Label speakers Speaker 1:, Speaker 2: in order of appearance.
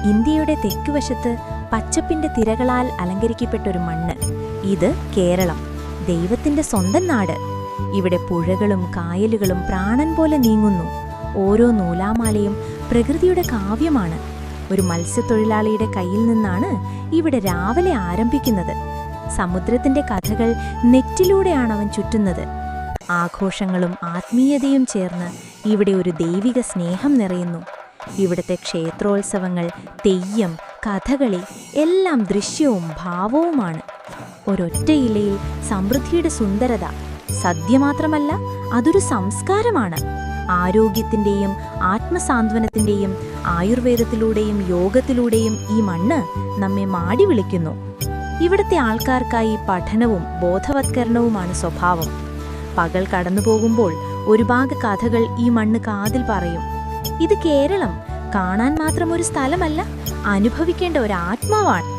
Speaker 1: ഇന്ത്യയുടെ തെക്കുവശത്ത് പച്ചപ്പിന്റെ തിരകളാൽ അലങ്കരിക്കപ്പെട്ടൊരു മണ്ണ്. ഇത് കേരളം, ദൈവത്തിന്റെ സ്വന്തം നാട്. ഇവിടെ പുഴകളും കായലുകളും പ്രാണൻ പോലെ നീങ്ങുന്നു. ഓരോ നൂലാമാലയും പ്രകൃതിയുടെ കാവ്യമാണ്. ഒരു മത്സ്യത്തൊഴിലാളിയുടെ കയ്യിൽ നിന്നാണ് ഇവിടെ രാവിലെ ആരംഭിക്കുന്നത്. സമുദ്രത്തിന്റെ കഥകൾ നെറ്റിലൂടെയാണ് അവൻ ചുറ്റുന്നത്. ആഘോഷങ്ങളും ആത്മീയതയും ചേർന്ന് ഇവിടെ ഒരു ദൈവിക സ്നേഹം നിറയുന്നു. ഇവിടുത്തെ ക്ഷേത്രോത്സവങ്ങൾ, തെയ്യം, കഥകളി എല്ലാം ദൃശ്യവും ഭാവവുമാണ്. ഒരൊറ്റ ഇലയിൽ സമൃദ്ധിയുടെ സുന്ദരത. സദ്യ മാത്രമല്ല, അതൊരു സംസ്കാരമാണ്. ആരോഗ്യത്തിൻ്റെയും ആത്മസാന്ത്വനത്തിൻ്റെയും ആയുർവേദത്തിലൂടെയും യോഗത്തിലൂടെയും ഈ മണ്ണ് നമ്മെ മാടി വിളിക്കുന്നു. ഇവിടുത്തെ ആൾക്കാർക്കായി പഠനവും ബോധവത്കരണവുമാണ് സ്വഭാവം. പകൽ കടന്നുപോകുമ്പോൾ ഒരുപാട് കഥകൾ ഈ മണ്ണ് കാതിൽ പറയും. ഇത് കേരളം കാണാൻ മാത്രം ഒരു സ്ഥലമല്ല, അനുഭവിക്കേണ്ട ഒരു ആത്മാവാണ്.